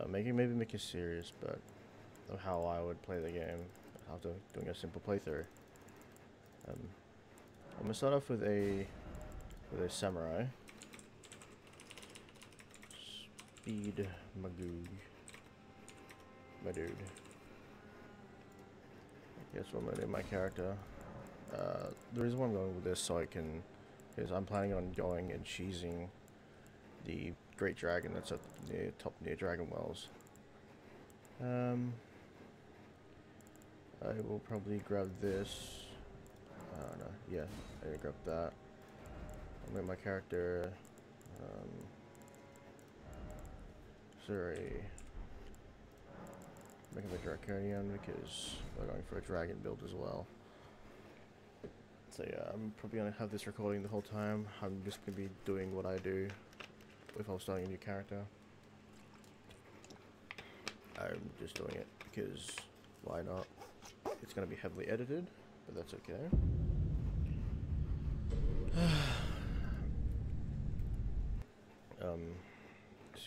maybe make it serious, but of how I would play the game after doing a simple playthrough. I'm gonna start off with a samurai. Speed Magoog. My dude. Guess what I'm gonna name my character. The reason why I'm going with this is I'm planning on going and cheesing the great dragon that's at the top near Dragon Wells. I will probably grab this. No, yeah, I'm gonna grab that. I'll make my character. Sorry. Making the Draconian because we're going for a dragon build as well. So yeah, I'm probably gonna have this recording the whole time. I'm just gonna be doing what I do if I was starting a new character. I'm just doing it because why not? It's gonna be heavily edited, but that's okay.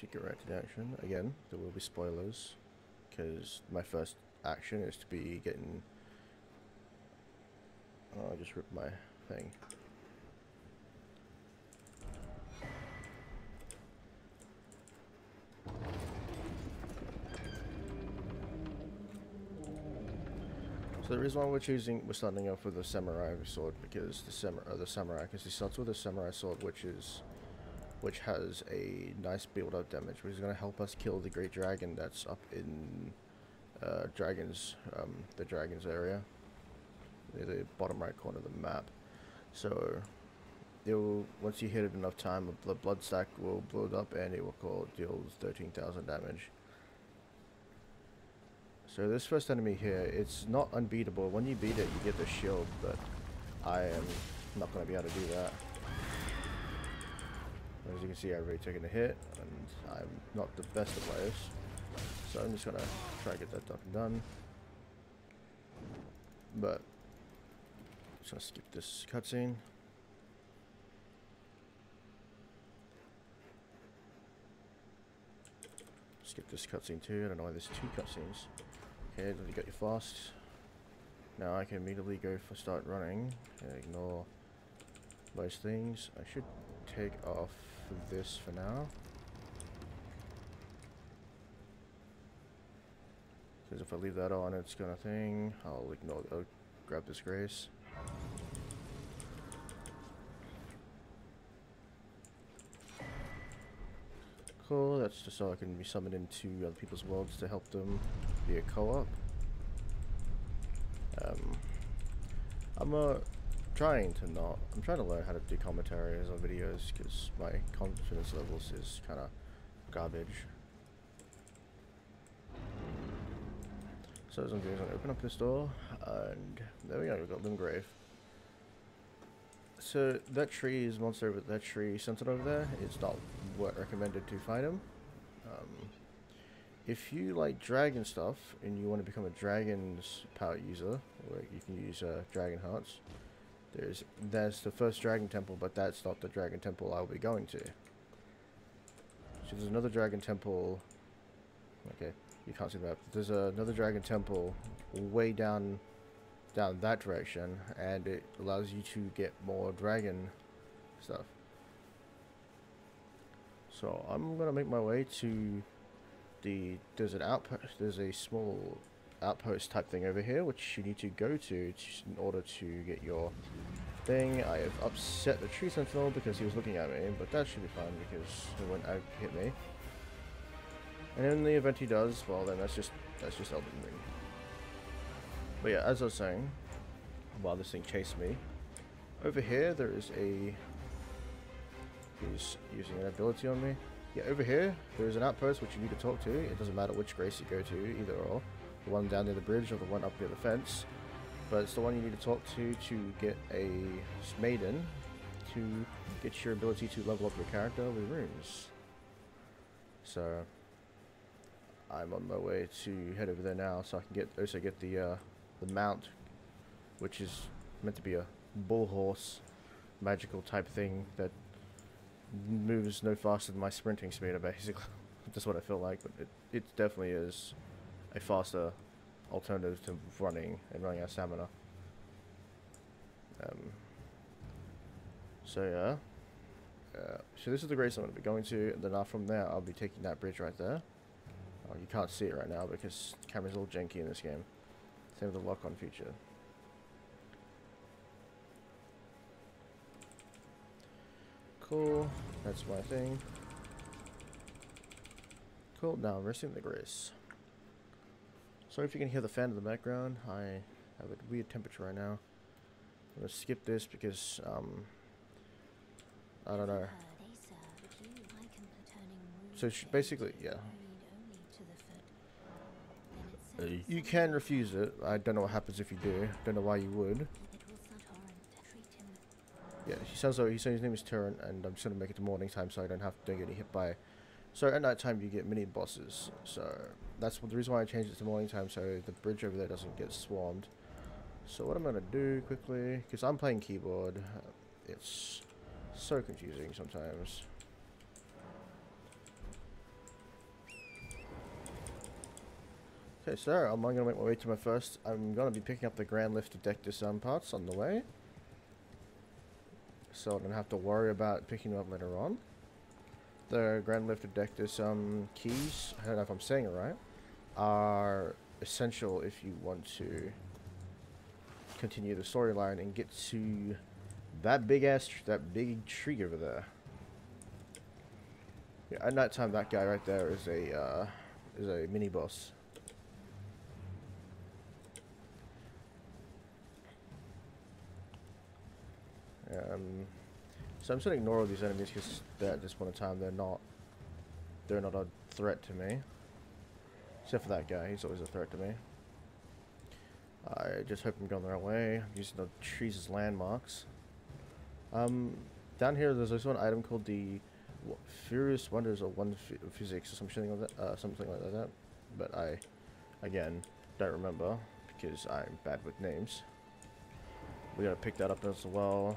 Secret reacted action. Again, there will be spoilers because my first action is to be getting. Oh, I just ripped my thing. So the reason why we're starting off with a samurai sword because the samurai because he starts with a samurai sword which has a nice build-up damage, which is going to help us kill the great dragon that's up in the dragon's area, near the bottom right corner of the map. So once you hit it enough time, the blood stack will build up and it will deals 13,000 damage. So this first enemy here, it's not unbeatable. When you beat it, you get the shield, but I am not going to be able to do that. As you can see, I've already taken a hit, and I'm not the best of players. So I'm just gonna try to get that done. But just gonna skip this cutscene. Skip this cutscene too. I don't know why there's two cutscenes. Okay, then you got your fast. Now I can immediately go for start running. Ignore those things. I should take off this for now. Because if I leave that on, it's gonna thing. I'll grab this grace. Cool, that's just so I can be summoned into other people's worlds to help them be a co-op. I'm trying to learn how to do commentaries on videos because my confidence levels is kind of garbage. So as I'm doing is I'm open up this door, and there we go, we've got Lemongrave. So that tree is monster over that tree centered over there. It's not recommended to fight him. If you like dragon stuff and you want to become a dragon's power user, or you can use dragon hearts. There's the first dragon temple, but that's not the dragon temple I'll be going to. So there's another dragon temple. Okay, you can't see the map. There's another dragon temple way down that direction, and it allows you to get more dragon stuff. So I'm gonna make my way to there's an outpost. There's a small outpost type thing over here, which you need to go to in order to get your thing. I have upset the tree sentinel because he was looking at me, but that should be fine because he won't hit me. And in the event he does, well then that's just Elden Ring. But yeah, as I was saying, while this thing chased me, over here there is he's using an ability on me. Yeah, over here there is an outpost which you need to talk to. It doesn't matter which grace you go to, either or. The one down near the bridge or the one up near the fence. But it's the one you need to talk to get a maiden to get your ability to level up your character with runes. So I'm on my way to head over there now so I can also get the mount, which is meant to be a bull horse magical type thing that moves no faster than my sprinting speed, basically. Just what I feel like, but it definitely is a faster alternative to running and running out of stamina. So yeah. So this is the grace I'm going to be going to, and then from there I'll be taking that bridge right there. Oh, you can't see it right now because the camera's all janky in this game. Same with the lock-on feature. Cool, that's my thing. Cool, now I'm resting the grace. Sorry if you can hear the fan in the background. I have a weird temperature right now. I'm gonna skip this because I don't know. So basically, yeah. You can refuse it. I don't know what happens if you do. Don't know why you would. Yeah, he sounds like he's saying his name is Torrent, and I'm just gonna make it to morning time so I don't get hit by. So at night time you get mini bosses. So that's the reason why I changed it to morning time, so the bridge over there doesn't get swarmed. So what I'm gonna do quickly, because I'm playing keyboard, it's so confusing sometimes. Okay, so I'm gonna make my way to my first. I'm gonna be picking up the Grand Lift of Dectus parts on the way, so I don't have to worry about picking them up later on. The Grand Lift of Dectus keys, I don't know if I'm saying it right, are essential if you want to continue the storyline and get to that big tree over there. Yeah, at night time that guy right there is a mini boss. So I'm just gonna ignore all these enemies because at this point in time they're not a threat to me. Except for that guy, he's always a threat to me. I just hope I'm going the right way. I'm using the trees as landmarks. Down here there's also an item called the Furious Wonders of One Physics or something like that. But I, again, don't remember because I'm bad with names. We gotta pick that up as well.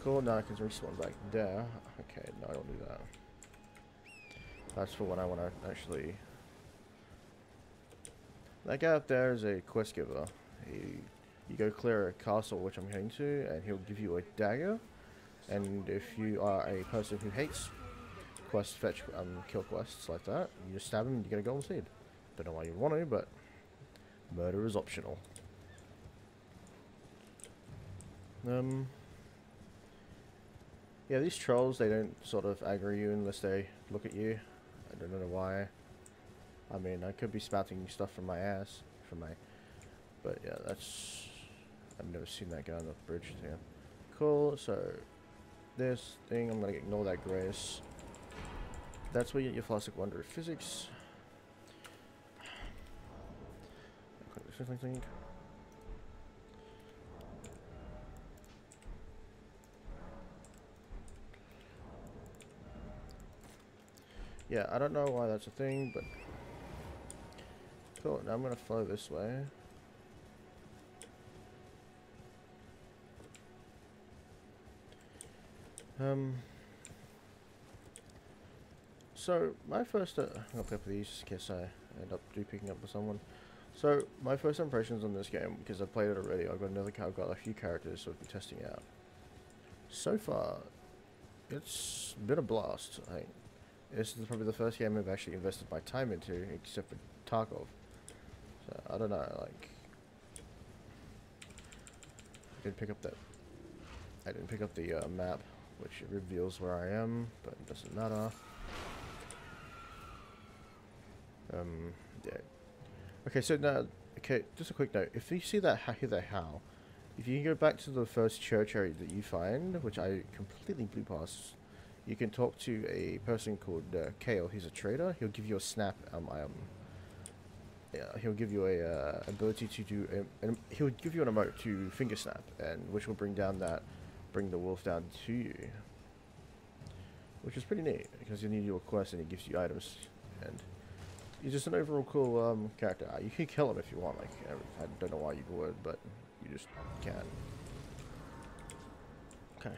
Cool, now I can respawn back there. Okay, no, I don't do that. That's for when I want to actually... That guy up there is a quest giver. You go clear a castle, which I'm heading to, and he'll give you a dagger. And if you are a person who hates kill quests like that, you just stab him and you get a golden seed. Don't know why you want to, but murder is optional. Yeah, these trolls, they don't sort of aggro you unless they look at you. I don't know why. I mean, I could be spouting stuff from my ass, but yeah, that's... I've never seen that guy on the bridge here. Cool, so this thing, I'm gonna ignore that grace. That's where you get your Plastic Wonder of Physics. Yeah, I don't know why that's a thing, but cool. Now I'm gonna flow this way. So my first, I'll pick up these in case I end up picking up with someone. So my first impressions on this game, because I've played it already, I've got a few characters so I've been testing out. So far, it's been a blast. This is probably the first game I've actually invested my time into, except for Tarkov. So I don't know, like, I didn't pick up the map, which reveals where I am, but it doesn't matter. Yeah. Okay, so now, just a quick note. If you see that how, if you can go back to the first church area that you find, which I completely blew past, you can talk to a person called Kale. He's a trader. He'll give you a snap. Yeah, he'll give you a ability to do. He'll give you an emote to finger snap, and which will bring the wolf down to you, which is pretty neat because you need your quest and it gives you items, and he's just an overall cool character. You can kill him if you want. Like, I don't know why you would, but you just can. Okay.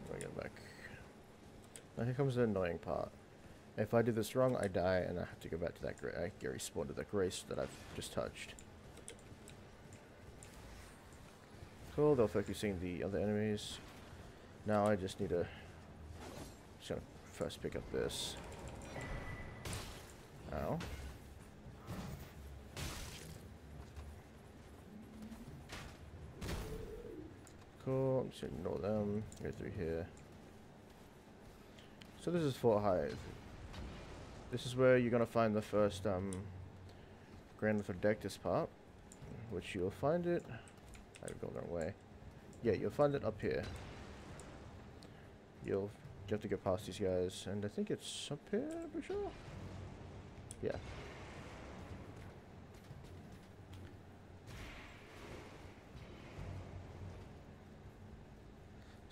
Let me get back. Now here comes the annoying part. If I do this wrong, I die, and I have to go back to that Gary spawn to that grace that I've just touched. Cool, they're focusing the other enemies. Now I just need to... Just gonna first pick up this. Ow. Cool, I'm just gonna ignore them. Go through here. So this is Fort Hyde. This is where you're gonna find the first Grand for dectus part, which you'll find it. I've gone the wrong way. Yeah, you'll find it up here. You have to go past these guys, and I think it's up here, for sure. Yeah.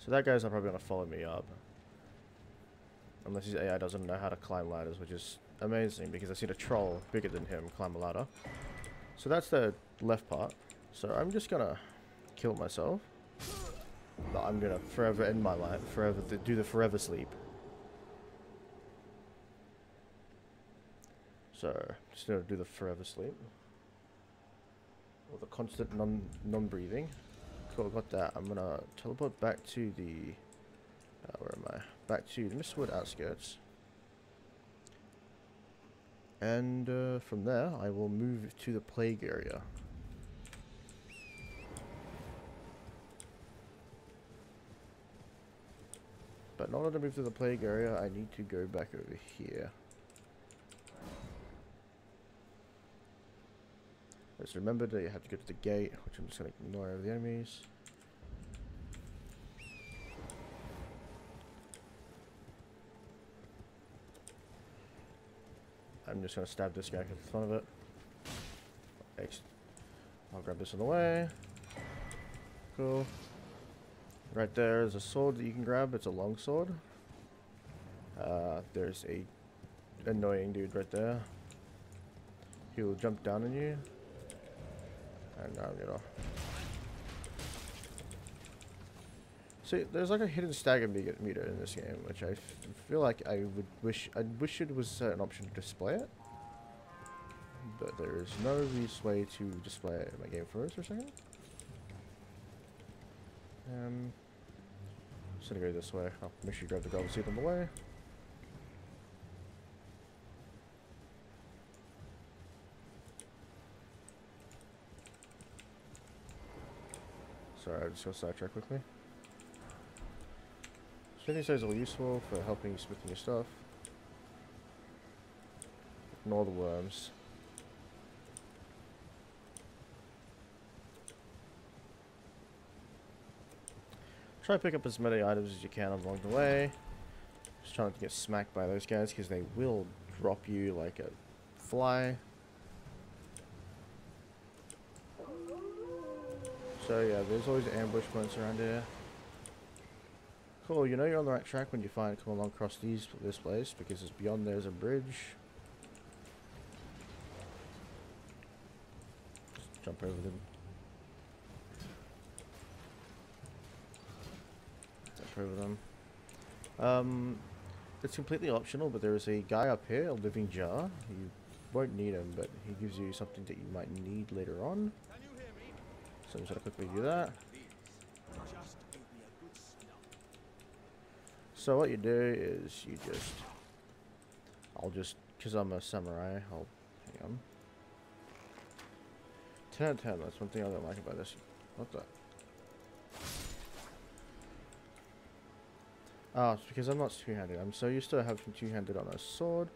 So that guy's not probably gonna follow me up. Unless his AI doesn't know how to climb ladders, which is amazing because I've seen a troll bigger than him climb a ladder. So that's the left part. So I'm just gonna kill myself. No, I'm gonna forever end my life, forever do the forever sleep. So just gonna do the forever sleep. Or the constant non-breathing. Cool, got that. I'm gonna teleport back to the where am I? Back to the Mistwood outskirts. And from there, I will move to the plague area. But in order to move to the plague area, I need to go back over here. Just remember that you have to go to the gate, which I'm just going to ignore over the enemies. I'm just going to stab this guy at the front of it. I'll grab this on the way. Cool. Right there is a sword that you can grab. It's a long sword. There's a annoying dude right there. He will jump down on you. And I'm gonna... See, there's like a hidden stagger meter in this game, which I feel like I wish it was an option to display it. But there is no easy way to display it in my game for a second. Just gonna go this way. I'll make sure you grab the gold seed on the way. Sorry, I just got sidetracked quickly. Smithing stones are useful for helping you smithing your stuff. Ignore the worms. Try to pick up as many items as you can along the way. Just trying not to get smacked by those guys because they will drop you like a fly. So yeah, there's always ambush points around here. Cool, you know you're on the right track when you come along across this place because it's beyond there's a bridge. Just jump over them. Over them. It's completely optional, but there is a guy up here, a living jar. You won't need him, but he gives you something that you might need later on. So I'm just gonna quickly do that. So what you do is you just... because I'm a samurai, hang on. 10 out of 10, that's one thing I don't like about this. What the... Oh, it's because I'm not two-handed. I'm so used to having two-handed on a sword.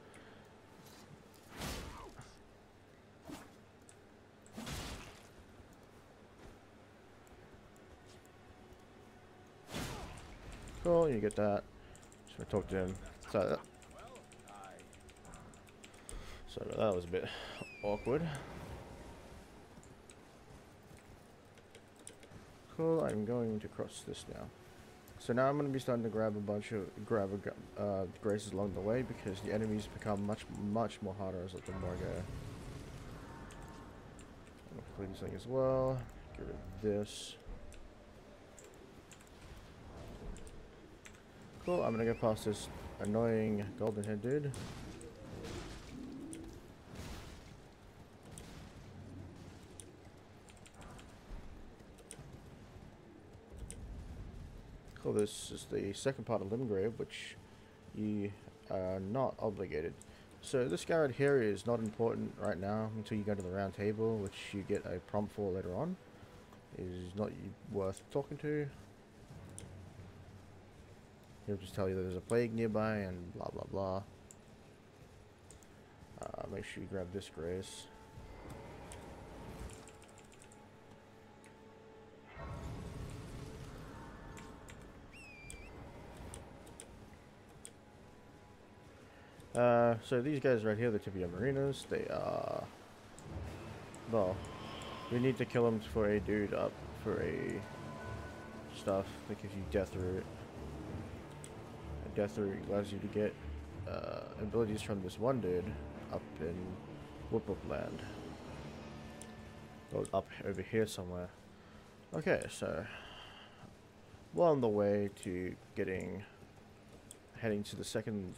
Cool, you get that. Just gonna talk to him. So that was a bit awkward. Cool, I'm going to cross this now. So now I'm going to be starting to grab graces along the way because the enemies become much more harder as the more I go. I'm going to clean this thing as well. Get rid of this. Cool, I'm going to go past this annoying golden head dude. Cool, this is the second part of Lemongrave, which you are not obligated. So this guy right here is not important right now until you go to the round table, which you get a prompt for later on. Is not worth talking to. He'll just tell you that there's a plague nearby and blah blah blah. Make sure you grab this grace. So these guys right here, the Tigress Marinas, they are... Well, we need to kill them for a dude up for a stuff that gives you death root. A death root allows you to get abilities from this one dude up in Whoop Land. Well, up over here somewhere. Okay, so well on the way to heading to the second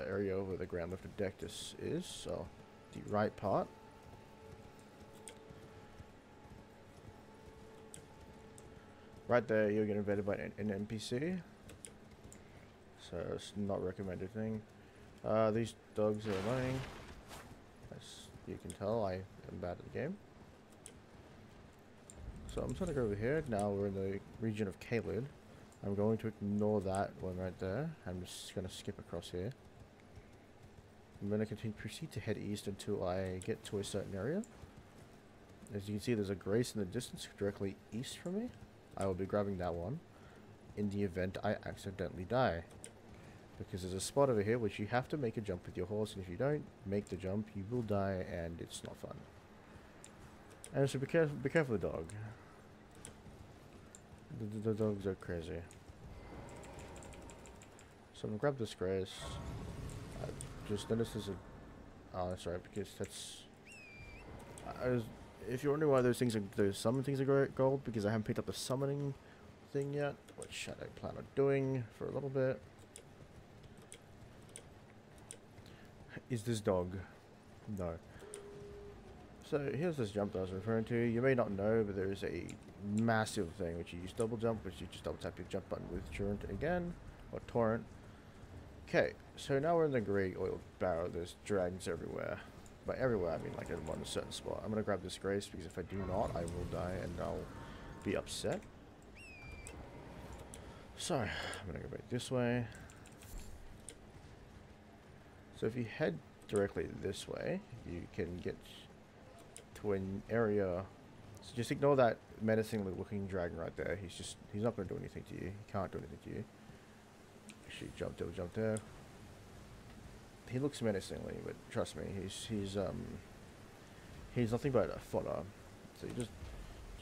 area where the ground lifted dectus is, so the right part. Right there, you'll get invaded by an NPC, so it's not a recommended thing. These dogs are annoying, as you can tell. I am bad at the game. So I'm just gonna go over here. Now we're in the region of Caitlyn. I'm going to ignore that one right there. I'm just gonna skip across here. I'm going to proceed to head east until I get to a certain area. As you can see, there's a grace in the distance directly east from me. I will be grabbing that one in the event I accidentally die. Because there's a spot over here which you have to make a jump with your horse, and if you don't make the jump, you will die, and it's not fun. And so be careful of the dog. The dogs are crazy. So I'm going to grab this grace. Just notice there's a... Oh, that's right, because that's... if you're wondering why those summon things are gold, because I haven't picked up the summoning thing yet, which I don't plan on doing for a little bit. Is this dog? No. So here's this jump that I was referring to. You may not know, but there is a massive thing which you use double jump, which you just double tap your jump button with Torrent again, or Torrent. Okay, so now we're in the Great Oil Barrow. There's dragons everywhere. By everywhere, I mean like in one certain spot. I'm gonna grab this grace because if I do not, I will die and I'll be upset. So I'm gonna go back this way. So if you head directly this way, you can get to an area. So just ignore that menacingly looking dragon right there. He's not gonna do anything to you. He can't do anything to you. Actually, jump there. He looks menacingly, but trust me, he's nothing but a fodder. So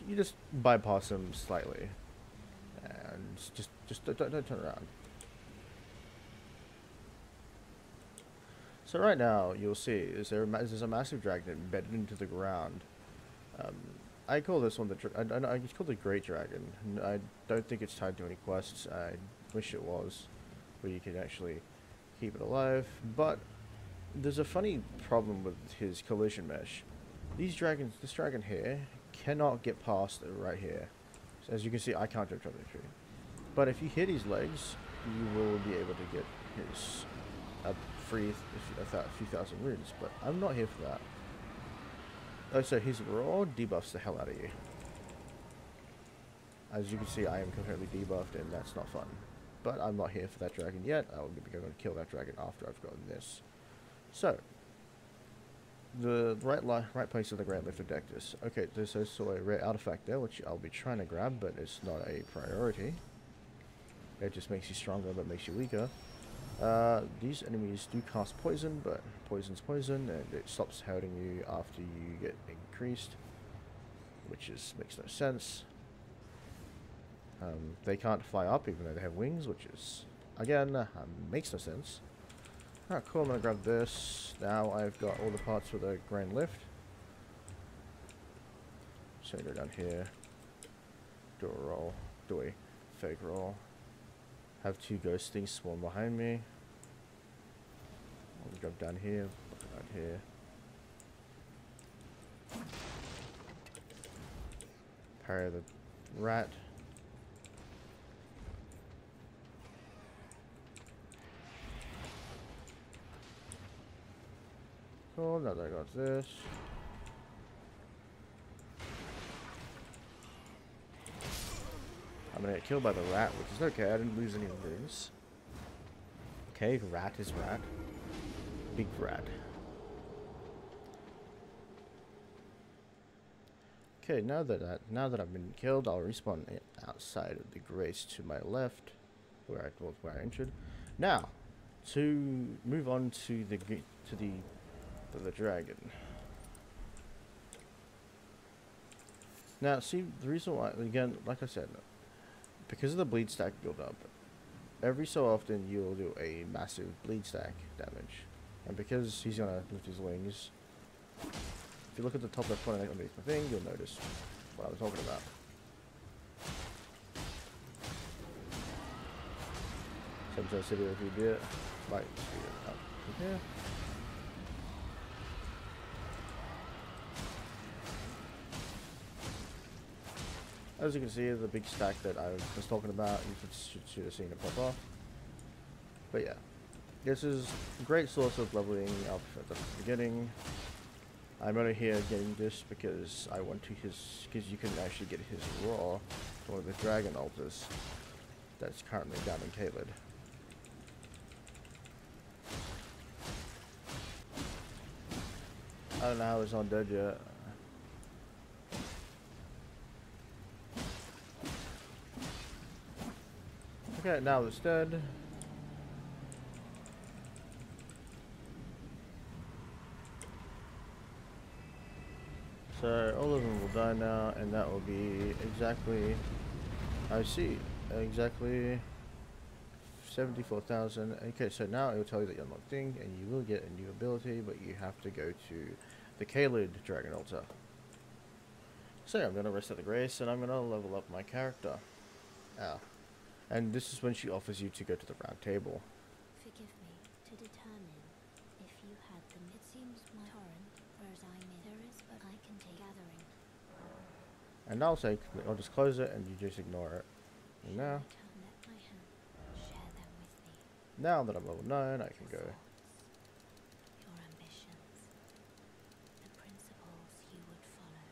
you just bypass him slightly, and just don't turn around. So right now you'll see there's a massive dragon embedded into the ground. I call this one it's called the Great Dragon. I don't think it's tied to any quests. I wish it was, where you can actually keep it alive, but there's a funny problem with his collision mesh. This dragon here cannot get past right here. So as you can see, I can't jump the tree. But if you hit his legs, you will be able to get his a few thousand runes. But I'm not here for that. Oh, so his roar debuffs the hell out of you. As you can see, I am completely debuffed, and that's not fun. But I'm not here for that dragon yet. I will be going to kill that dragon after I've gotten this. So, the right place of the Grand Lifted Dectus. Okay, there's also a rare artifact there, which I'll be trying to grab, but it's not a priority. It just makes you stronger, but makes you weaker. These enemies do cast poison, but poison's poison, and it stops hurting you after you get increased, which makes no sense. They can't fly up even though they have wings, which is, again, makes no sense. Alright, cool, I'm gonna grab this. Now I've got all the parts for the Grand Lift. So go down here, do a roll, do a fake roll. Have two ghost things spawn behind me. jump down here, right here. Parry the rat. Cool, now that I got this. I'm gonna get killed by the rat, which is okay, I didn't lose any limbs. Okay, rat is rat. Big rat. Okay, now that I've been killed, I'll respawn outside of the grace to my left, where I entered. Now, to move on to the dragon. Now, see, the reason why, again, like I said, because of the bleed stack build up, every so often you'll do a massive bleed stack damage, and because he's gonna lift his wings. If you look at the top left corner underneath my thing, you'll notice what I was talking about. Sometimes if you do it, might speed it up from here. As you can see, the big stack that I was talking about, you should have seen it pop off. But yeah, this is a great source of leveling up at the beginning. I'm only here getting this because I want to because you can actually get his raw to one of the dragon altars that's currently down in Caitlyn. I don't know how it's not dead yet. Okay, now it's dead. So all of them will die now, and that will be exactly, I see, exactly 74,000. Okay, so now it will tell you that you unlocked thing, and you will get a new ability, but you have to go to the Caitlyn Dragon Altar. So I'm going to reset the grace, and I'm going to level up my character. And this is when she offers you to go to the round table. Forgive me to determine if you had them. It seems my torrent, whereas there is, but I can take gathering. And I'll just close it, and you just ignore it. And now that I'm level 9, I can go. Your ambitions, the principles you would follow.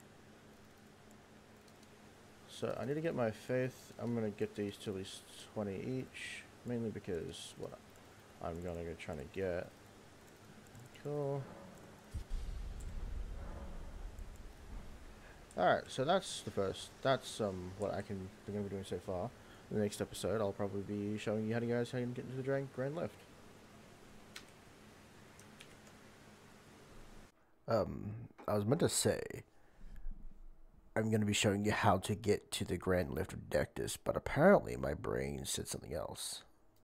So I need to get my faith. I'm gonna get these to at least 20 each, mainly because what I'm gonna go trying to get. Cool. Alright, so that's the first. That's what I'm gonna be doing so far. In the next episode, I'll probably be showing you how to get into the Grand Lift. I was meant to say I'm going to be showing you how to get to the Grand Lift of Dectus, but apparently my brain said something else.